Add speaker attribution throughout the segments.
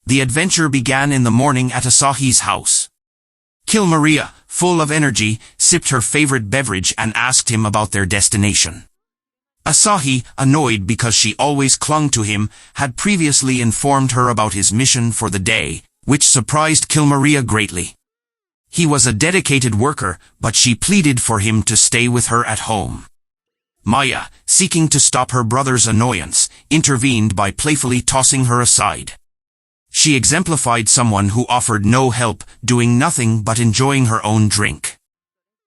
Speaker 1: The adventure began in the morning at Asahi's house. Cleimaria, full of energy, sipped her favorite beverage and asked him about their destination. Asahi, annoyed because she always clung to him, had previously informed her about his mission for the day, which surprised Cleimaria greatly. He was a dedicated worker, but she pleaded for him to stay with her at home. Maya, seeking to stop her brother's annoyance, intervened by playfully tossing her aside. She exemplified someone who offered no help, doing nothing but enjoying her own drink.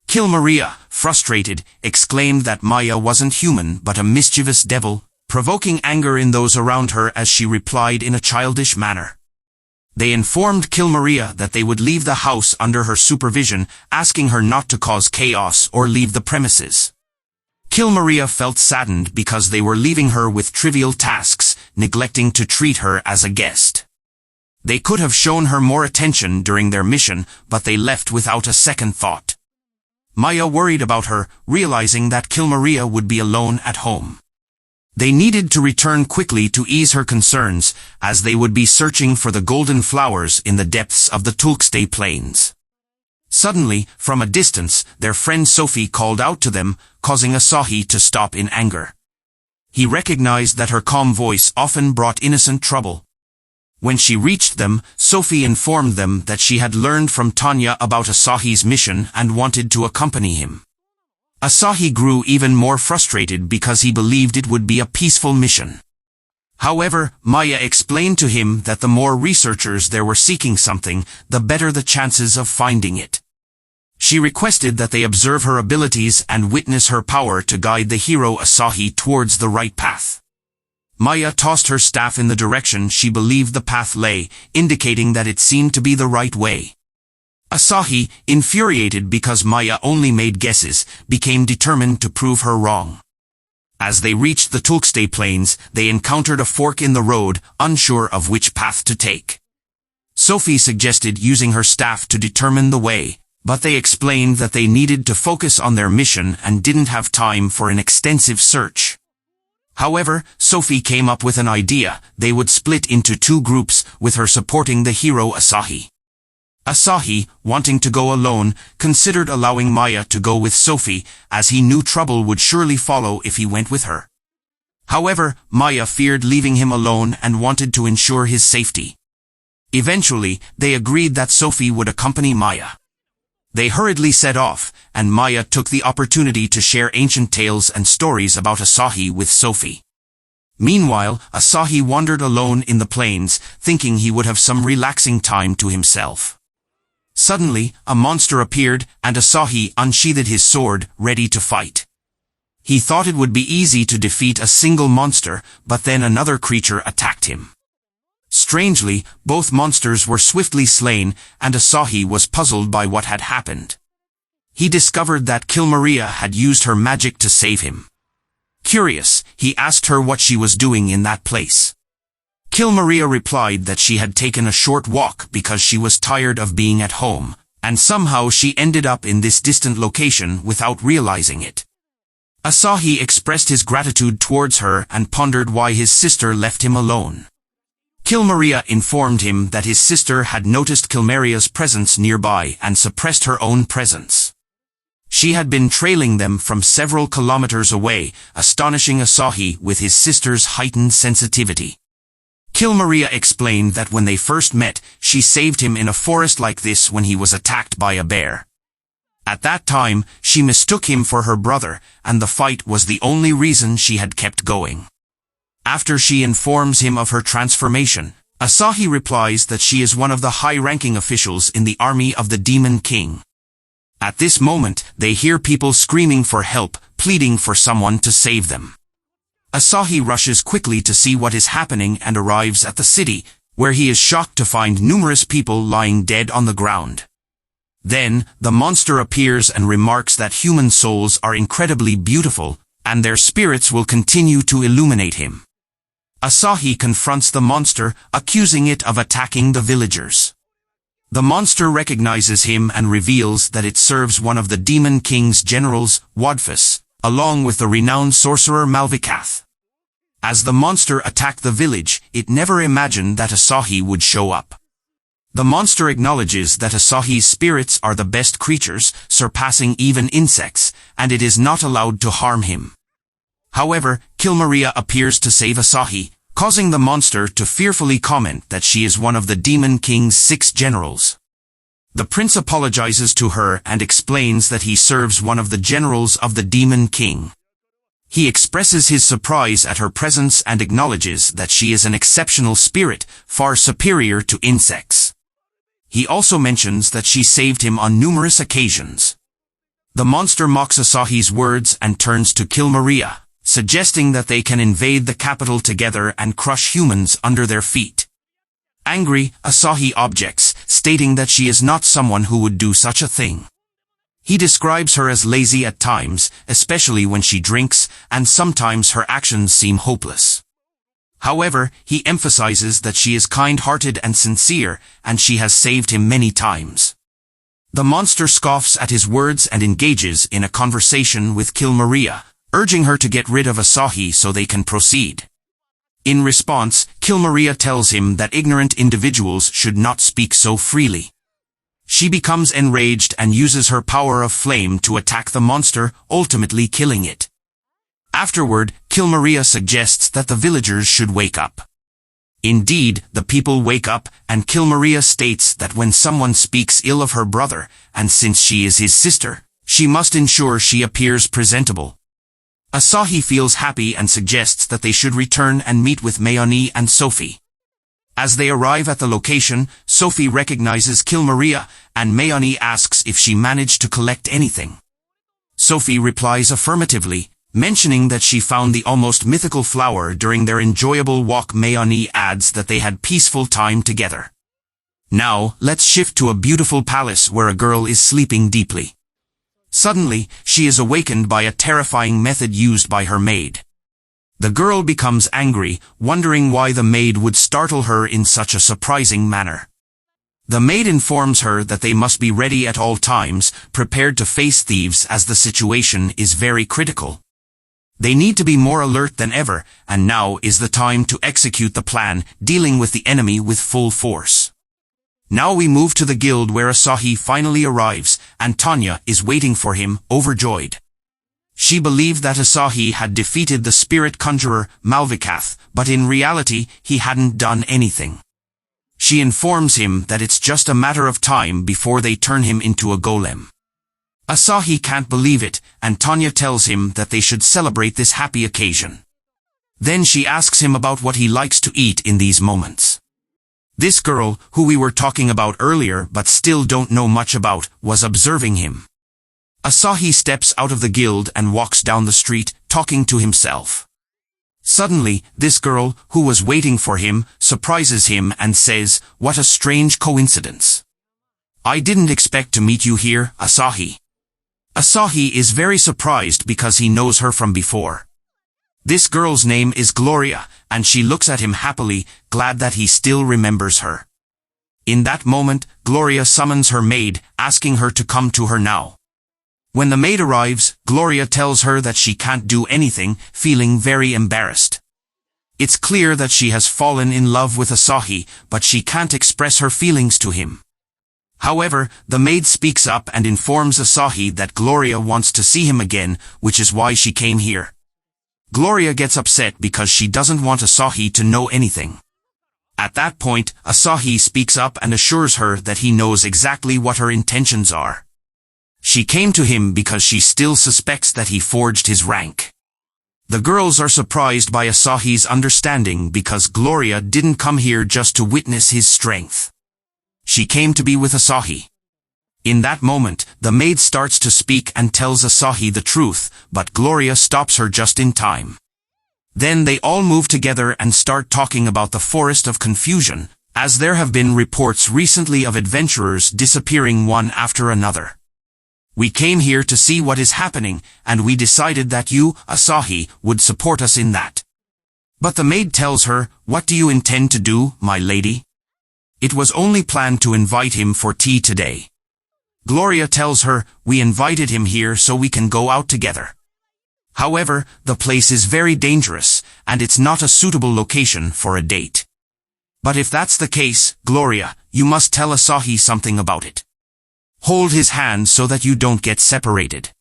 Speaker 1: Cleimaria, frustrated, exclaimed that Maya wasn't human but a mischievous devil, provoking anger in those around her as she replied in a childish manner. They informed Cleimaria that they would leave the house under her supervision, asking her not to cause chaos or leave the premises. Cleimaria felt saddened because they were leaving her with trivial tasks, neglecting to treat her as a guest. They could have shown her more attention during their mission, but they left without a second thought. Maya worried about her, realizing that Cleimaria would be alone at home. They needed to return quickly to ease her concerns, as they would be searching for the golden flowers in the depths of the Tulkstay Plains. Suddenly, from a distance, their friend Sophie called out to them, causing Asahi to stop in anger. He recognized that her calm voice often brought innocent trouble. When she reached them, Sophie informed them that she had learned from Tanya about Asahi's mission and wanted to accompany him. Asahi grew even more frustrated because he believed it would be a peaceful mission. However, Maya explained to him that the more researchers there were seeking something, the better the chances of finding it. She requested that they observe her abilities and witness her power to guide the hero Asahi towards the right path. Maya tossed her staff in the direction she believed the path lay, indicating that it seemed to be the right way. Asahi, infuriated because Maya only made guesses, became determined to prove her wrong. As they reached the Tulkstay Plains, they encountered a fork in the road, unsure of which path to take. Sophie suggested using her staff to determine the way, but they explained that they needed to focus on their mission and didn't have time for an extensive search. However, Sophie came up with an idea. They would split into two groups, with her supporting the hero Asahi. Asahi, wanting to go alone, considered allowing Maya to go with Sophie, as he knew trouble would surely follow if he went with her. However, Maya feared leaving him alone and wanted to ensure his safety. Eventually, they agreed that Sophie would accompany Maya. They hurriedly set off, and Maya took the opportunity to share ancient tales and stories about Asahi with Sophie. Meanwhile, Asahi wandered alone in the plains, thinking he would have some relaxing time to himself. Suddenly, a monster appeared, and Asahi unsheathed his sword, ready to fight. He thought it would be easy to defeat a single monster, but then another creature attacked him. Strangely, both monsters were swiftly slain, and Asahi was puzzled by what had happened. He discovered that Cleimaria had used her magic to save him. Curious, he asked her what she was doing in that place. Cleimaria replied that she had taken a short walk because she was tired of being at home, and somehow she ended up in this distant location without realizing it. Asahi expressed his gratitude towards her and pondered why his sister left him alone. Cleimaria informed him that his sister had noticed Cleimaria's presence nearby and suppressed her own presence. She had been trailing them from several kilometers away, astonishing Asahi with his sister's heightened sensitivity. Cleimaria explained that when they first met, she saved him in a forest like this when he was attacked by a bear. At that time, she mistook him for her brother, and the fight was the only reason she had kept going. After she informs him of her transformation, Asahi replies that she is one of the high-ranking officials in the army of the Demon King. At this moment, they hear people screaming for help, pleading for someone to save them. Asahi rushes quickly to see what is happening and arrives at the city, where he is shocked to find numerous people lying dead on the ground. Then, the monster appears and remarks that human souls are incredibly beautiful, and their spirits will continue to illuminate him. Asahi confronts the monster, accusing it of attacking the villagers. The monster recognizes him and reveals that it serves one of the Demon King's generals, Wadfus, along with the renowned sorcerer Malvikath. As the monster attacked the village, it never imagined that Asahi would show up. The monster acknowledges that Asahi's spirits are the best creatures, surpassing even insects, and it is not allowed to harm him. However, Cleimaria appears to save Asahi, causing the monster to fearfully comment that she is one of the Demon King's 6 generals. The prince apologizes to her and explains that he serves one of the generals of the Demon King. He expresses his surprise at her presence and acknowledges that she is an exceptional spirit, far superior to insects. He also mentions that she saved him on numerous occasions. The monster mocks Asahi's words and turns to Cleimaria, suggesting that they can invade the capital together and crush humans under their feet. Angry, Asahi objects, stating that she is not someone who would do such a thing. He describes her as lazy at times, especially when she drinks, and sometimes her actions seem hopeless. However, he emphasizes that she is kind-hearted and sincere, and she has saved him many times. The monster scoffs at his words and engages in a conversation with Cleimaria, urging her to get rid of Asahi so they can proceed. In response, Cleimaria tells him that ignorant individuals should not speak so freely. She becomes enraged and uses her power of flame to attack the monster, ultimately killing it. Afterward, Cleimaria suggests that the villagers should wake up. Indeed, the people wake up, and Cleimaria states that when someone speaks ill of her brother, and since she is his sister, she must ensure she appears presentable. Asahi feels happy and suggests that they should return and meet with Mayani and Sophie. As they arrive at the location, Sophie recognizes Cleimaria, and Mayani asks if she managed to collect anything. Sophie replies affirmatively, mentioning that she found the almost mythical flower during their enjoyable walk. Mayani adds that they had peaceful time together. Now, let's shift to a beautiful palace where a girl is sleeping deeply. Suddenly, she is awakened by a terrifying method used by her maid. The girl becomes angry, wondering why the maid would startle her in such a surprising manner. The maid informs her that they must be ready at all times, prepared to face thieves as the situation is very critical. They need to be more alert than ever, and now is the time to execute the plan, dealing with the enemy with full force. Now we move to the guild where Asahi finally arrives, and Tanya is waiting for him, overjoyed. She believed that Asahi had defeated the spirit conjurer, Malvikath, but in reality, he hadn't done anything. She informs him that it's just a matter of time before they turn him into a golem. Asahi can't believe it, and Tanya tells him that they should celebrate this happy occasion. Then she asks him about what he likes to eat in these moments. This girl, who we were talking about earlier but still don't know much about, was observing him. Asahi steps out of the guild and walks down the street, talking to himself. Suddenly, this girl, who was waiting for him, surprises him and says, "What a strange coincidence. I didn't expect to meet you here, Asahi." Asahi is very surprised because he knows her from before. This girl's name is Gloria, and she looks at him happily, glad that he still remembers her. In that moment, Gloria summons her maid, asking her to come to her now. When the maid arrives, Gloria tells her that she can't do anything, feeling very embarrassed. It's clear that she has fallen in love with Asahi, but she can't express her feelings to him. However, the maid speaks up and informs Asahi that Gloria wants to see him again, which is why she came here. Gloria gets upset because she doesn't want Asahi to know anything. At that point, Asahi speaks up and assures her that he knows exactly what her intentions are. She came to him because she still suspects that he forged his rank. The girls are surprised by Asahi's understanding because Gloria didn't come here just to witness his strength. She came to be with Asahi. In that moment, the maid starts to speak and tells Asahi the truth, but Gloria stops her just in time. Then they all move together and start talking about the Forest of Confusion, as there have been reports recently of adventurers disappearing one after another. We came here to see what is happening, and we decided that you, Asahi, would support us in that. But the maid tells her, "What do you intend to do, my lady?" It was only planned to invite him for tea today. Gloria tells her, "We invited him here so we can go out together. However, the place is very dangerous, and it's not a suitable location for a date. But if that's the case, Gloria, you must tell Asahi something about it. Hold his hand so that you don't get separated.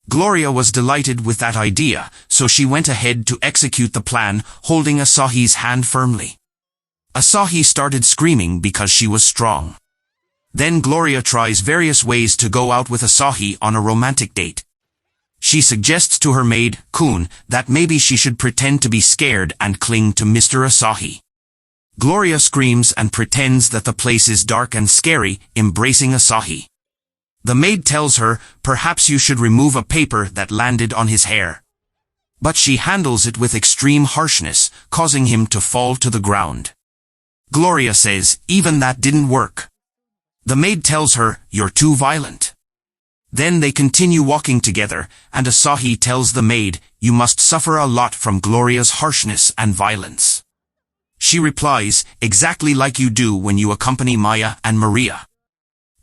Speaker 1: Gloria was delighted with that idea, so she went ahead to execute the plan, holding Asahi's hand firmly. Asahi started screaming because she was strong. Then Gloria tries various ways to go out with Asahi on a romantic date. She suggests to her maid, Kun, that maybe she should pretend to be scared and cling to Mr. Asahi. Gloria screams and pretends that the place is dark and scary, embracing Asahi. The maid tells her, perhaps you should remove a paper that landed on his hair. But she handles it with extreme harshness, causing him to fall to the ground. Gloria says, even that didn't work. The maid tells her, you're too violent. Then they continue walking together, and Asahi tells the maid, you must suffer a lot from Gloria's harshness and violence. She replies, exactly like you do when you accompany Maya and Maria.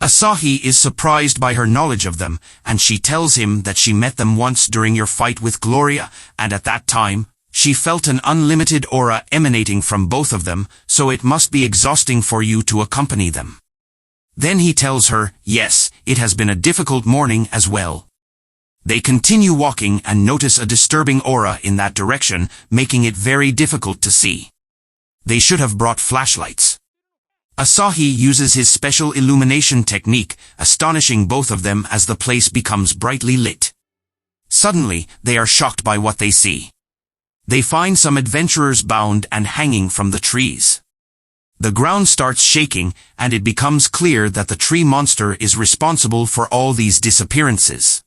Speaker 1: Asahi is surprised by her knowledge of them, and she tells him that she met them once during your fight with Gloria, and at that time, she felt an unlimited aura emanating from both of them, so it must be exhausting for you to accompany them. Then he tells her, yes, it has been a difficult morning as well. They continue walking and notice a disturbing aura in that direction, making it very difficult to see. They should have brought flashlights. Asahi uses his special illumination technique, astonishing both of them as the place becomes brightly lit. Suddenly, they are shocked by what they see. They find some adventurers bound and hanging from the trees. The ground starts shaking, and it becomes clear that the tree monster is responsible for all these disappearances.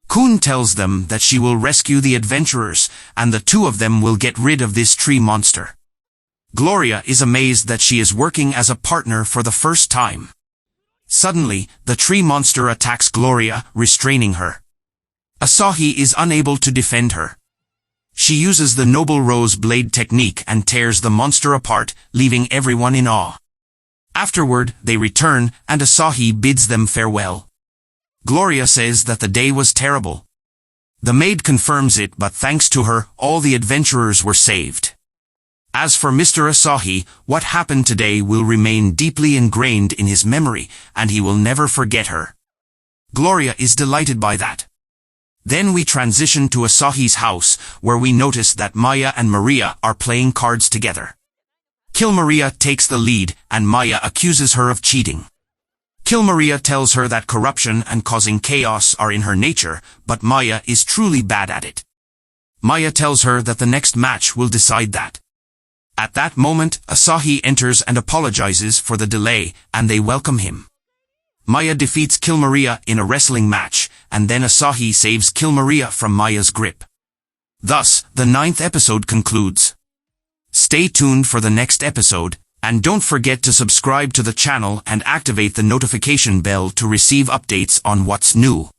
Speaker 1: Kun tells them that she will rescue the adventurers, and the two of them will get rid of this tree monster. Gloria is amazed that she is working as a partner for the first time. Suddenly, the tree monster attacks Gloria, restraining her. Asahi is unable to defend her. She uses the noble rose blade technique and tears the monster apart, leaving everyone in awe. Afterward, they return, and Asahi bids them farewell. Gloria says that the day was terrible. The maid confirms it, but thanks to her, all the adventurers were saved. As for Mr. Asahi, what happened today will remain deeply ingrained in his memory, and he will never forget her. Gloria is delighted by that. Then we transition to Asahi's house, where we notice that Maya and Maria are playing cards together. Cleimaria takes the lead, and Maya accuses her of cheating. Cleimaria tells her that corruption and causing chaos are in her nature, but Maya is truly bad at it. Maya tells her that the next match will decide that. At that moment, Asahi enters and apologizes for the delay, and they welcome him. Maya defeats Cleimaria in a wrestling match, and then Asahi saves Cleimaria from Maya's grip. Thus, the 9th episode concludes. Stay tuned for the next episode, and don't forget to subscribe to the channel and activate the notification bell to receive updates on what's new.